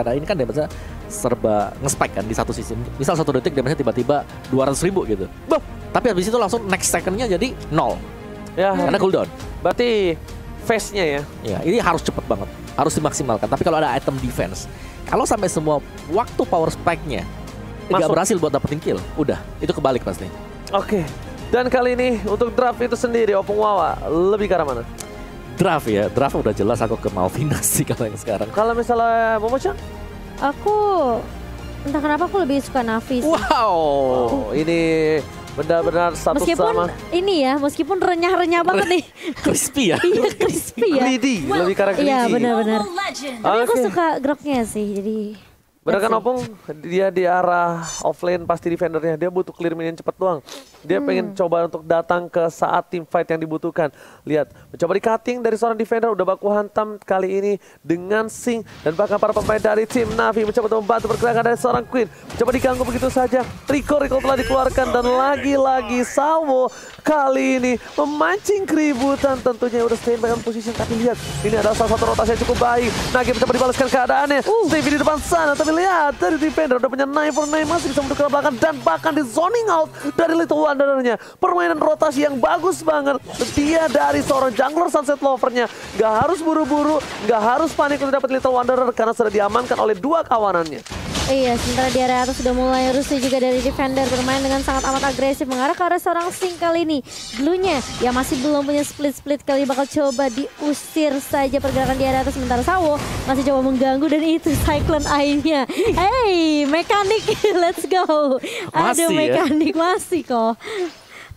karena ini kan damage-nya serba nge-spike kan di satu sisi. Misal 1 detik damage-nya tiba-tiba 200.000 gitu. Boh, tapi habis itu langsung next second-nya jadi 0. Ya, Karena cooldown. berarti phase-nya ya. Ya, ini harus cepet banget. Harus dimaksimalkan. Tapi kalau ada item defense, kalau sampai semua waktu power spike-nya nggak berhasil buat dapetin kill, udah, itu kebalik pasti. Oke. Dan kali ini untuk draft itu sendiri, Opung Wawa lebih ke arah mana? Draft ya, draft udah jelas aku ke Malvinas sih kalau yang sekarang. Kalau misalnya Momo-chan? Aku entah kenapa aku lebih suka Navi sih. Wow, ini benar-benar satu Meskipun sama. ini ya, meskipun renyah-renyah banget nih. Crispy ya. Iya, crispy ya. Greedy, lebih ke arah greedy. Iya, benar-benar. Tapi aku Oke. suka groknya sih, jadi Bener kan that's it. Opung? Dia di arah offlane pasti defendernya. Dia butuh clear minion cepat doang. Dia pengen coba untuk datang ke saat team fight yang dibutuhkan. Lihat, mencoba di cutting dari seorang defender. Udah baku hantam kali ini dengan Sing. Dan bahkan para pemain dari tim Navi mencoba untuk membantu pergerakan dari seorang Queen. Mencoba diganggu begitu saja. Recall telah dikeluarkan. Dan lagi-lagi Sawo kali ini memancing keributan. Tentunya udah stand by on position. Tapi lihat, ini adalah salah satu rotasi yang cukup baik. Nagi mencoba dibalaskan keadaannya. Stevie di depan sana. Tapi lihat, dari defender udah punya 9 for 9. Masih bisa mendekat ke belakang. Dan bahkan di zoning out dari Little Wanderer-nya. Permainan rotasi yang bagus banget. Dia dari seorang jungler Sunset Lover-nya. Gak harus buru-buru, gak harus panik untuk dapat Little Wanderer. Karena sudah diamankan oleh 2 kawanannya. Iya, sementara di area atas sudah mulai rusuh juga dari defender bermain dengan sangat amat agresif mengarah ke arah seorang Sing kali ini. Blue-nya yang masih belum punya split-split kali bakal coba diusir saja pergerakan di area atas, sementara Sawo masih coba mengganggu dan itu Cyclone Eye-nya. Hey, mekanik, let's go. Ada Masih ya? mekanik masih kok.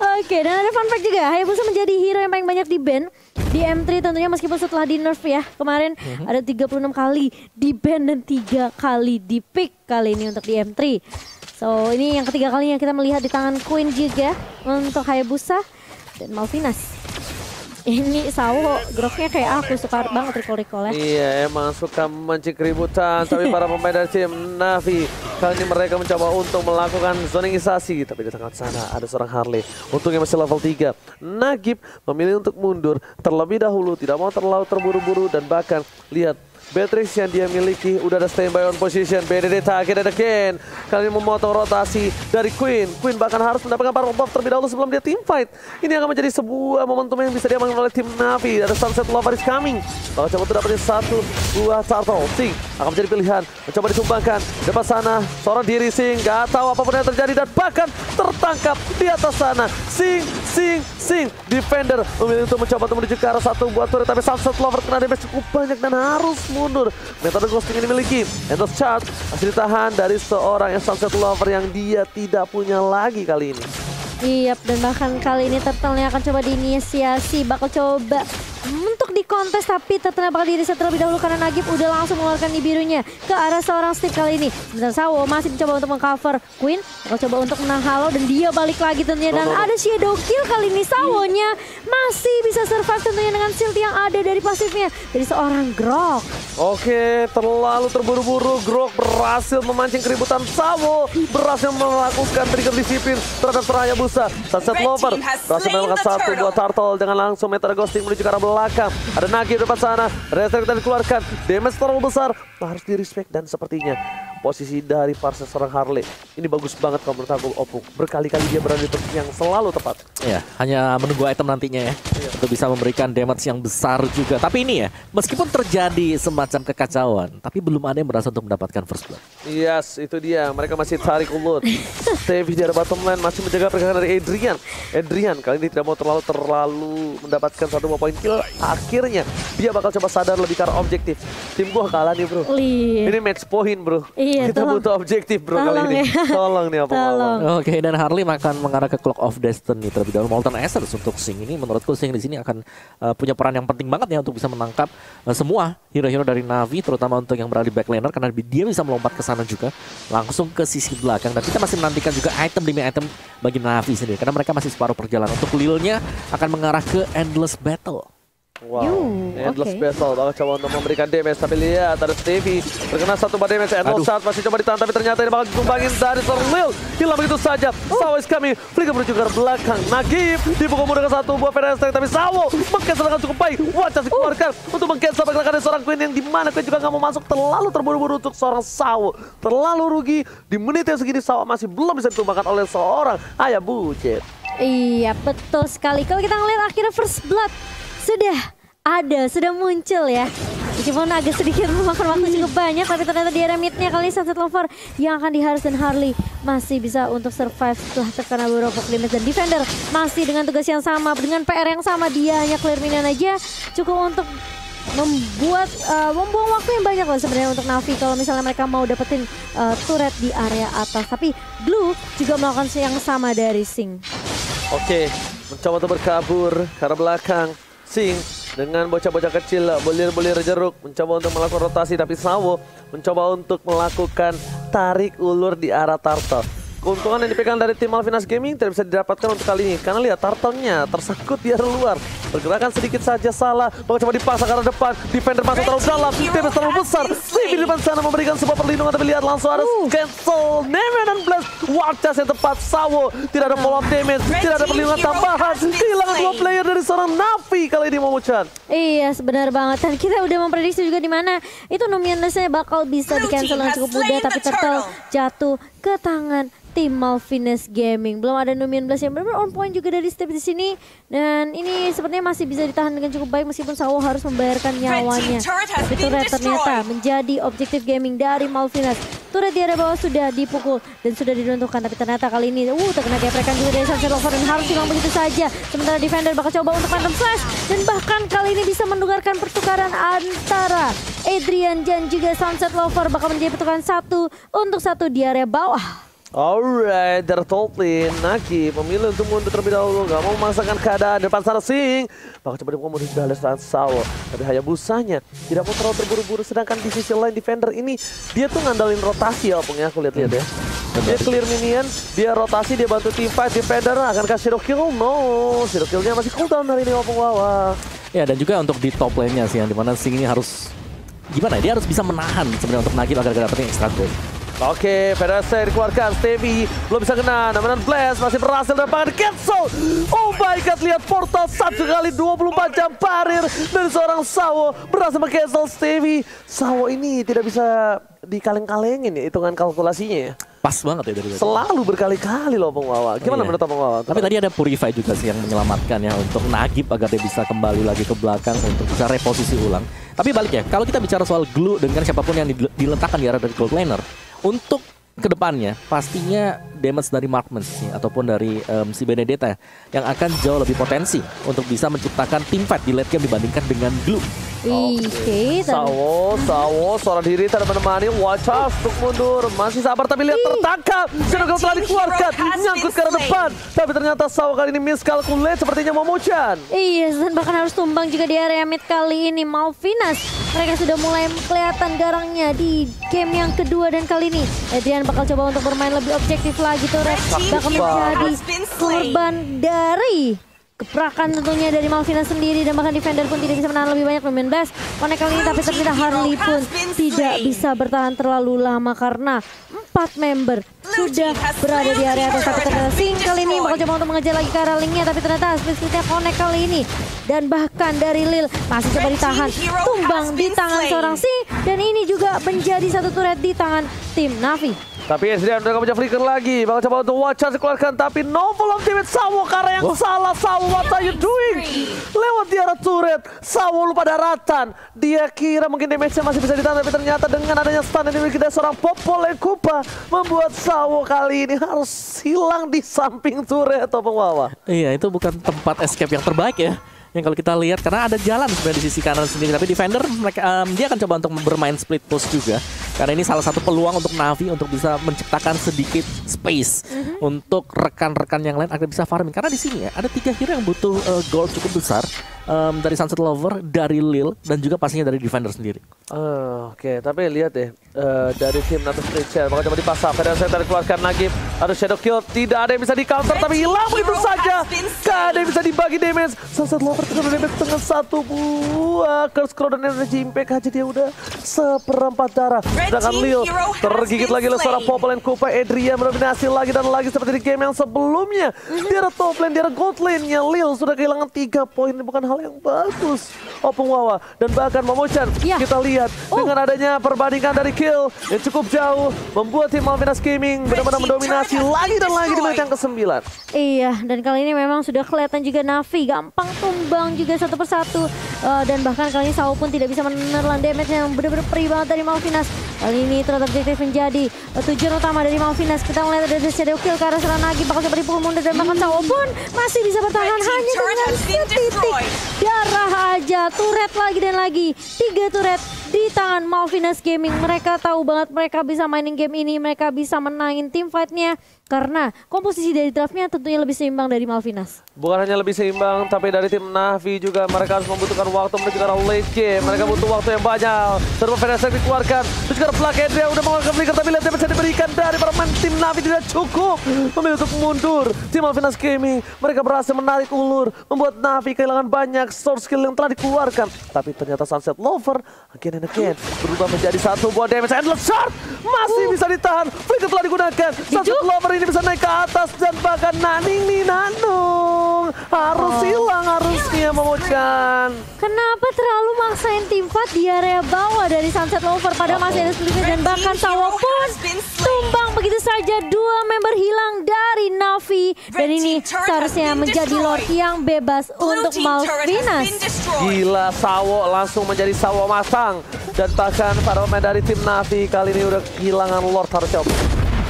Oke, dan ada fun fact juga, Hayabusa menjadi hero yang paling banyak di ban di M3 tentunya, meskipun setelah di nerf ya kemarin ada 36 kali di ban dan 3 kali di pick kali ini untuk di M3. So ini yang ketiga kalinya kita melihat di tangan Queen juga untuk Hayabusa dan Malvinas. Ini Sawo groknya kayak aku, suka banget recall ya. Iya, emang suka memancing keributan. Tapi para pemain dari tim Navi kali ini mereka mencoba untuk melakukan zoningisasi. Tapi di tengah sana ada seorang Harley. Untungnya masih level 3. Nagib memilih untuk mundur terlebih dahulu. Tidak mau terlalu terburu-buru. Dan bahkan lihat Beatrix yang dia miliki udah ada standby on position. BDD target again. Kali ini memotong rotasi dari Queen. Queen bahkan harus mendapatkan power buff terlebih dahulu sebelum dia team fight. Ini akan menjadi sebuah momentum yang bisa diamankan oleh tim Navi. Ada Sunset Lover is coming. Kalau coba untuk dapetin 1 buah turtle, Sing akan menjadi pilihan. Mencoba disumbangkan. Depan sana seorang diri Sing. Gak tahu apapun yang terjadi dan bahkan tertangkap di atas sana. Sing. Defender memilih untuk mencoba untuk menuju ke arah 1 buah turret. Tapi Sunset Lover kena damage cukup banyak dan harus mundur. Metode ghosting ini dimiliki. Endless Charge masih ditahan dari seorang yang Sunset Lover yang dia tidak punya lagi kali ini. Iya, dan bahkan kali ini Turtle-nya akan coba diinisiasi, bakal coba untuk di kontes, tapi Turtle-nya bakal di-reset terlebih dahulu karena Nagib udah langsung mengeluarkan birunya ke arah seorang Steve kali ini. Sementara Sawo masih mencoba untuk mengcover Queen, bakal coba untuk menang halo dan dia balik lagi tentunya. Dan ada Shadow Kill kali ini, Sawonya masih bisa survive tentunya dengan shield yang ada dari pasifnya dari seorang Grok. Oke, terlalu terburu-buru. Grok berhasil memancing keributan. Sawo berhasil melakukan trigger disiplin terhadap seraya busa. Sunset Lover berhasil melakukan 1 buah turtle dengan langsung metode ghosting menuju ke arah belakang. Ada Nagi di depan sana. Reset kita dikeluarkan. Damage terlalu besar. Harus di-respect dan sepertinya posisi dari Parcel seorang Harley ini bagus banget kalau menurut aku, Opung. Berkali-kali dia berada di posisi yang selalu tepat. Ya, hanya menunggu item nantinya ya. Untuk bisa memberikan damage yang besar juga. Tapi ini ya, meskipun terjadi semacam kekacauan, tapi belum ada yang berhasil untuk mendapatkan first blood. Yes, itu dia. Mereka masih tarik ulur. Stevie di arah bottom lane masih menjaga pergerakan dari Adrian. Adrian kali ini tidak mau terlalu mendapatkan 1 buah poin kill. Akhirnya dia bakal coba sadar lebih ke arah objektif. Tim gua kalah nih, bro. Ini match point, bro. Iya, kita tolong. butuh objektif, bro, Tolong kali ini. ya. Tolong nih apa Tolong. Oke, dan Harley akan mengarah ke Clock of Destiny terlebih dahulu. Molten Essence untuk Sing ini, menurutku Sing di sini akan punya peran yang penting banget ya untuk bisa menangkap semua hero-hero dari Navi, terutama untuk yang berada di backlaner karena dia bisa melompat ke sana juga langsung ke sisi belakang. Dan kita masih menantikan juga item demi item bagi Navi sendiri karena mereka masih separuh perjalanan. Untuk Lil-nya akan mengarah ke Endless Battle. Wow, Endless Battle bakal coba untuk memberikan damage, tapi lihat ada Stevie terkena 1 damage. Endless Shot masih coba ditahan, tapi ternyata ini bakal ditumbangin dari seorang Lil. Hilang begitu saja. Sawo is coming, Flicker menuju ke belakang. Nagib dipukul mundur dengan 1 buah Fire Strike, tapi Sawo meng-cancel dengan cukup baik. Wajah dikeluarkan untuk meng-cancel pergerakan dari seorang Queen yang dimana Queen juga nggak mau masuk, terlalu terburu-buru untuk seorang Sawo. Terlalu rugi, di menit yang segini Sawo masih belum bisa ditumbangkan oleh seorang Hayabusa. Iya, betul sekali. Kalau kita ngeliat akhirnya First Blood sudah muncul ya. Meskipun agak sedikit memakan waktu cukup banyak, tapi ternyata di area midnya kali ini Sunset Lover yang akan diharus, dan Harley masih bisa untuk survive setelah terkena beberapa damage. Dan Defender masih dengan tugas yang sama, dengan PR yang sama, dia hanya clear minion aja cukup untuk membuang waktu yang banyak loh sebenarnya untuk Navi kalau misalnya mereka mau dapetin turret di area atas. Tapi Blue juga melakukan yang sama dari Sing. Oke, mencoba untuk berkabur ke arah belakang. Sing dengan bocah-bocah kecil, bulir-bulir jeruk, mencoba untuk melakukan rotasi, tapi Sawo mencoba untuk melakukan tarik ulur di arah Turtle. Keuntungan yang dipegang dari tim Malvinas Gaming tidak bisa didapatkan untuk kali ini, karena lihat Turtle-nya tersangkut di area luar. Pergerakan sedikit saja salah, bakal coba dipaksa ke arah depan. Defender masuk terlalu dalam, damage terlalu besar. Sing di depan sana memberikan sebuah perlindungan, tapi lihat langsung ada cancel. Nemean dan Blast, Wartas yang tepat. Sawo tidak ada follow up damage, tidak ada perlindungan tambahan. Kehilangan 2 player dari seorang Navi kali ini, Momo-chan. Iya, benar banget. Dan kita udah memprediksi juga di mana itu Numianless-nya bakal bisa di-cancel dengan cukup mudah, tapi Turtle jatuh ke tangan tim Malvinas Gaming. Belum ada Numian Blast yang benar-benar on point juga dari Step di sini, dan ini sepertinya masih bisa ditahan dengan cukup baik meskipun Sawo harus membayarkan nyawanya. Tapi turret ternyata menjadi objektif gaming dari Malvinas. Turret di area bawah sudah dipukul dan sudah diruntuhkan, tapi ternyata kali ini terkena geprekan juga dari Sunset Lover dan harus hilang begitu saja. Sementara Defender bakal coba untuk Phantom Flash, dan bahkan kali ini bisa mendengarkan pertukaran antara Adrian dan juga Sunset Lover. Bakal menjadi pertukaran 1 untuk 1 di area bawah. Alright, dari Toplin, Nagi memilih untuk mundur terlebih dahulu, gak mau memaksakan keadaan depan sana. Sing bakal coba dipukul mundur dari serangan Sawo, tapi Hayabusanya tidak mau terlalu terburu-buru. Sedangkan di sisi lain Defender ini dia tuh ngandalin rotasi ya, Opung ya, aku lihat-lihat ya. Dia clear minion, dia rotasi, dia bantu team fight. Defender akan kasih Shadow Kill, no, Shadow Kill-nya masih cooldown hari ini, Opung Wawa. Ya, dan juga untuk di top lane-nya sih, yang dimana Sing ini harus gimana ya, dia harus bisa menahan sebenarnya untuk Nagi agar dapetin extra gold. Oke, Pedasnya dikeluarkan, Stevie belum bisa kena, namun Blast masih berhasil dapatkan cancel. Oh my god, lihat portal 1 kali 24 jam parir dari seorang Sawo, berhasil meng-cancel Stevie. Sawo ini tidak bisa dikaleng-kalengin ya hitungan kalkulasinya ya. Pas banget ya dari tadi. Selalu berkali-kali loh Bang Wawa. Gimana menurut Bang Wawa? Tapi tadi ada Purify juga sih yang menyelamatkan ya untuk Nagib agar dia bisa kembali lagi ke belakang untuk bisa reposisi ulang. Tapi balik ya, kalau kita bicara soal glue dengan siapapun yang diletakkan di arah dari gold laner, untuk kedepannya pastinya damage dari Markmans ataupun dari si Benedetta yang akan jauh lebih potensi untuk bisa menciptakan team fight di late game dibandingkan dengan glue. Oke, Sawo, seorang diri tidak menemani. Wacas untuk mundur, masih sabar tapi lihat tertangkap. Shadow telah dikeluarkan, nyangkut ke arah depan. Tapi ternyata Sawo kali ini miscalculate sepertinya Momo-chan. Iya, dan bahkan harus tumbang juga di area mid kali ini. Malvinas, mereka sudah mulai kelihatan garangnya di game yang kedua, dan kali ini Adrian bakal coba untuk bermain lebih objektif lagi. Turret bakal menjadi korban dari gebrakan tentunya dari Malvinas sendiri, dan bahkan Defender pun tidak bisa menahan lebih banyak. Numian Blast connect kali ini, tapi ternyata Harley pun tidak bisa bertahan terlalu lama karena 4 member sudah berada di area atas. Tapi ternyata Sing kali ini bakal coba untuk mengejar lagi ke arah linknya, tapi ternyata speed-speednya connect kali ini, dan bahkan dari Lil masih coba ditahan, tumbang di tangan seorang Sing, dan ini juga menjadi 1 turret di tangan tim Navi. Tapi Adrian udah punya flicker lagi, bakal coba untuk Watcher dikeluarkan, tapi no follow ultimate Sawo karena yang salah. Sawo, what are you doing? Lewat di arah turret, Sawo lupa daratan. Dia kira mungkin damage-nya masih bisa ditahan, tapi ternyata dengan adanya stun yang dimiliki dari seorang Popol Kupa membuat Sawo kali ini harus hilang di samping turret atau Wawa. Iya, itu bukan tempat escape yang terbaik ya. Yang kalau kita lihat, karena ada jalan sebenarnya di sisi kanan sendiri, tapi Defender mereka dia akan coba untuk bermain split push juga, karena ini salah satu peluang untuk Navi untuk bisa menciptakan sedikit space untuk rekan-rekan yang lain agar bisa farming. Karena di sini ya ada 3 hero yang butuh gold cukup besar, dari Sunset Lover, dari Lil, dan juga pastinya dari Defender sendiri. Oke, tapi lihat deh dari tim Natus Richard bakal coba dipasang. Federasi dikeluarkan lagi, Ada Shadow Kill, tidak ada yang bisa di counter tapi hilang begitu saja. Gak ada yang bisa dibagi damage. Sunset Lover terkena damage dengan satu buah Curse Crow dan Energy Impact aja dia udah seperempat darah. Sedangkan Lil tergigit lagi oleh seorang Popol and Kupa. Adrian mendominasi lagi dan lagi seperti di game yang sebelumnya. Dia ada top lane, dia ada gold lane-nya. Lil sudah kehilangan 3 poin, ini bukan hal yang bagus. Opung Wawa dan bahkan Momochan kita lihat dengan adanya perbandingan dari kill yang cukup jauh membuat tim Malvinas Gaming benar-benar mendominasi lagi dan lagi di menit yang ke-9. Iya, dan kali ini memang sudah kelihatan juga Navi gampang tumbang juga satu persatu. Dan bahkan kali ini Sao pun tidak bisa menelan damage yang benar-benar perih banget dari Malvinas. Kali ini ternyata objektif menjadi tujuan utama dari Malvinas. Kita melihat ada Shadow Kill ke arah serangan Nagi, bakal seperti pukul mundur dan bahkan Sao pun masih bisa bertahan hanya dengan setitik darah aja. Turret lagi dan lagi, 3 turret di tangan Malvinas Gaming. Mereka tahu banget mereka bisa mainin game ini, mereka bisa menangin team fight-nya karena komposisi dari draftnya tentunya lebih seimbang dari Malvinas. Bukan hanya lebih seimbang, tapi dari tim Navi juga mereka harus membutuhkan waktu menuju ke arah late game. Mereka butuh waktu yang banyak. Serba Fenester dikeluarkan, menuju ke arah Black Adria udah mengeluarkan flicker, tapi lihat damage yang diberikan dari para pemain tim Navi tidak cukup memilih untuk mundur. Tim Malvinas Gaming mereka berhasil menarik ulur, membuat Navi kehilangan banyak source skill yang telah dikeluarkan. Tapi ternyata Sunset Lover again berubah menjadi satu buah damage. Endless Shard masih bisa ditahan, flicker telah digunakan. Sunset Lover ini bisa naik ke atas dan bahkan Naning nih Nanung harus hilang harusnya Momochan. Kenapa terlalu maksain tim fight di area bawah dari Sunset Lover padahal masih ada Sliver dan bahkan Sawo pun tumbang begitu saja. 2 member hilang dari Navi dan ini seharusnya menjadi Lord yang bebas untuk Malvinas. Gila, Sawo langsung menjadi Sawo masang dan bahkan para pemain dari tim Navi kali ini udah kehilangan Lord harusnya.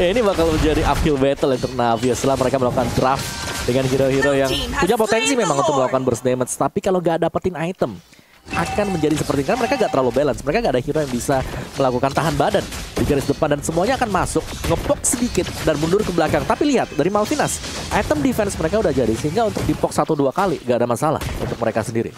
Ini bakal menjadi uphill battle untuk Navi setelah mereka melakukan draft dengan hero-hero yang punya potensi memang untuk melakukan burst damage. Tapi kalau gak dapetin item, akan menjadi seperti karena mereka gak terlalu balance. Mereka gak ada hero yang bisa melakukan tahan badan di garis depan dan semuanya akan masuk, ngepok sedikit dan mundur ke belakang. Tapi lihat dari Malvinas, item defense mereka udah jadi sehingga untuk dipok 1-2 kali gak ada masalah untuk mereka sendiri.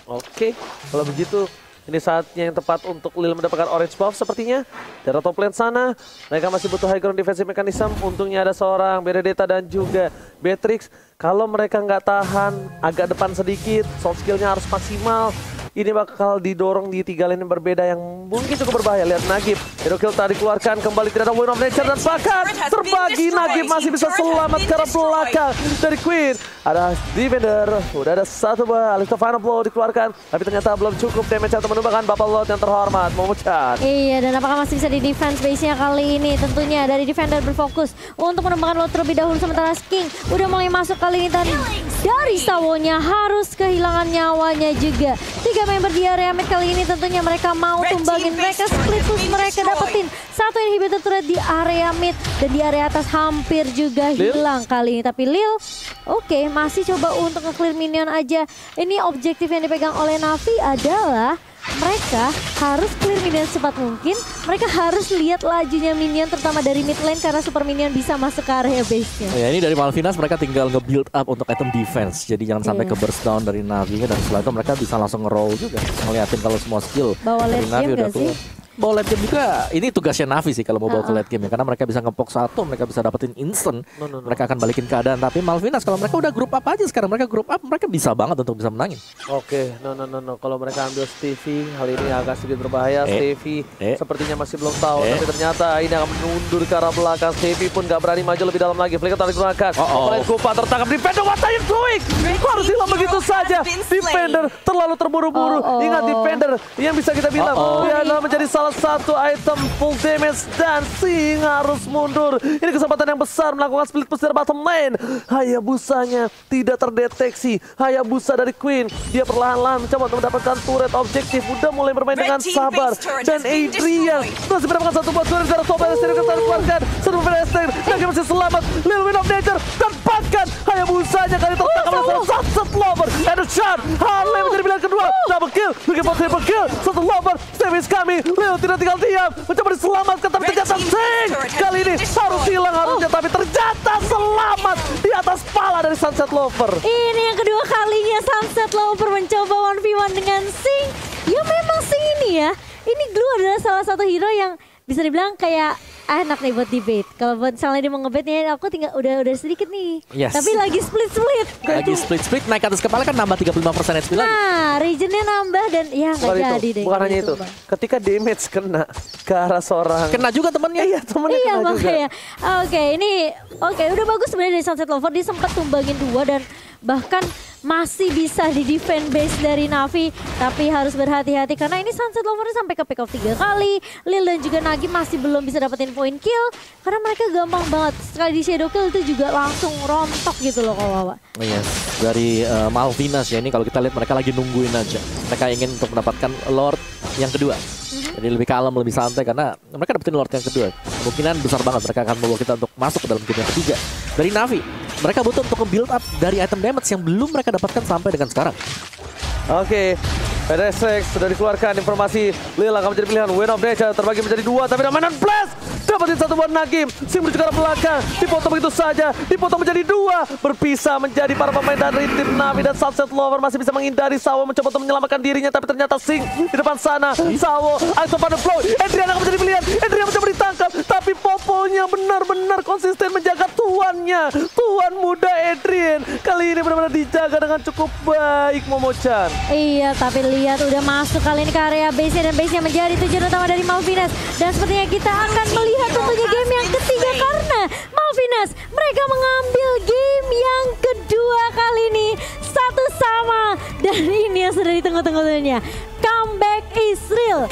Oke, kalau begitu ini saatnya yang tepat untuk Lil mendapatkan orange buff sepertinya. Dari top lane sana, mereka masih butuh high ground defensive mechanism. Untungnya ada seorang Benedetta dan juga Beatrix. Kalau mereka nggak tahan agak depan sedikit, soft skillnya harus maksimal. Ini bakal didorong di 3 lane yang berbeda yang mungkin cukup berbahaya. Lihat Nagib, hero kill tadi dikeluarkan, kembali tidak ada Wind of Nature dan bahkan terbagi Nagib masih bisa selamat ke arah belakang dari Queen. Ada Defender, udah ada 1 buah Alistar Final Blow dikeluarkan, tapi ternyata belum cukup damage untuk menumbangkan Bapak Lord yang terhormat, Momochan. Iya, dan apakah masih bisa di defense base-nya kali ini? Tentunya dari Defender berfokus untuk menumbangkan Lord terlebih dahulu, sementara King udah mulai masuk kali ini dan dari Sawonya harus kehilangan nyawanya juga. 3 member di area mid kali ini tentunya mereka mau tumbangin, mereka split push, mereka dapetin 1 inhibitor turret di area mid dan di area atas hampir juga hilang kali ini. Tapi Lil oke, masih coba untuk nge-clear minion aja. Ini objektif yang dipegang oleh Navi adalah mereka harus clear minion secepat mungkin. Mereka harus lihat lajunya minion terutama dari mid lane karena super minion bisa masuk ke area base-nya. Ya, ini dari Malvinas mereka tinggal nge-build up untuk item defense. Jadi jangan sampai ke burst down dari Navi dan setelah itu mereka bisa langsung nge-roll juga. Ngeliatin kalau semua skill bawa dari late Navi game udah gak sih? Bawa late game juga, ini tugasnya Navi sih kalau mau bawa ke late game ya. Karena mereka bisa ngepok 1, mereka bisa dapetin instant. Mereka akan balikin keadaan. Tapi Malvinas kalau mereka udah group up aja sekarang, mereka group up, mereka bisa banget untuk bisa menangin. Oke, no. Kalau mereka ambil Stevie, hal ini agak sedikit berbahaya. Stevie sepertinya masih belum tahu. Tapi ternyata ini akan mundur ke arah belakang. Stevie pun gak berani maju lebih dalam lagi. Flicker tarik gunakan. Oleh Kupa tertangkap. Defender, what are you doing? Harus hilang begitu saja. Defender terlalu terburu-buru. Ingat Defender yang bisa kita bilang dia adalah menjadi salah satu item full damage dan Sing harus mundur. Ini kesempatan yang besar melakukan split push dari bottom lane. Hayabusanya tidak terdeteksi. Hayabusa dari Queen. Dia perlahan-lahan mencoba untuk mendapatkan turret objektif. Udah mulai bermain dengan sabar. Dan Adrian masih mendapatkan 1 buah turret dari Sobat yang sering keluarkan. Serbu Fenester. Nagi masih selamat. Lil Wind of Nature. Dan bahkan Hayabusanya kali tertangkap oleh Sunset Lover. And a shot. Harley menjadi pilihan kedua. Double kill. Looking for triple kill. Sunset Lover. Steve is coming. Lil tidak tinggal diam, mencoba diselamatkan tapi ternyata Sing kali ini harus hilang harusnya tapi ternyata selamat di atas pala dari Sunset Lover. Ini yang kedua kalinya Sunset Lover mencoba 1v1 dengan Sing. Ya memang Sing ini ya, ini Glue adalah salah satu hero yang bisa dibilang kayak enak nih buat debate. Kalau buat misalnya dia mau ngebet nih, aku tinggal udah sedikit nih. Yes. Tapi lagi split. Lagi split naik ke atas kepala kan nambah 35% HP lagi. Nah, regionnya nambah dan ya nggak jadi deh. Bukan hanya itu, Bang. ketika damage kena ke arah seorang. Kena juga temennya. Iya, temennya Iya kena juga. makanya. Oke, udah bagus sebenarnya dari Sunset Lover. Dia sempat tumbangin 2 dan bahkan masih bisa di defend base dari Navi. Tapi harus berhati-hati karena ini Sunset Lover sampai ke pick off 3 kali. Lil dan juga Nagi masih belum bisa dapetin point kill. Karena mereka gampang banget. Sekali di shadow kill itu juga langsung rontok gitu loh kalau Wawa. Yes, dari Malvinas ya, ini kalau kita lihat mereka lagi nungguin aja. Mereka ingin untuk mendapatkan Lord yang kedua. Jadi lebih kalem, lebih santai karena mereka dapetin Lord yang kedua. Kemungkinan besar banget mereka akan membawa kita untuk masuk ke dalam game yang ketiga. Dari Navi, mereka butuh untuk nge-build up dari item damage yang belum mereka dapatkan sampai dengan sekarang. Oke, PDSX sudah dikeluarkan informasi Lil akan menjadi pilihan. Win of Nature terbagi menjadi 2, tapi ada mainan Blast dapetin 1 buat Nagim. Sim menuju ke arah belakang, dipotong begitu saja, dipotong menjadi 2, berpisah menjadi para pemain dari tim Navi dan Sunset Lover masih bisa menghindari. Sawo mencoba untuk menyelamatkan dirinya, tapi ternyata Sing di depan sana. Sawo, Ice pada flow, Adrian akan menjadi pilihan. Adrian mencoba ditangkap, tapi Poponya benar-benar konsisten menjaga tuannya. Tuan muda Adrian kali ini benar-benar dijaga dengan cukup baik, Momo-chan. Iya, tapi lihat udah masuk kali ini ke area base-nya dan base-nya menjadi tujuan utama dari Malvinas. Dan sepertinya kita akan melihat tentunya game yang ketiga karena Malvinas mereka mengambil game yang kedua kali ini 1-1. Dan ini yang sudah ditunggu-tunggunya. Comeback is real.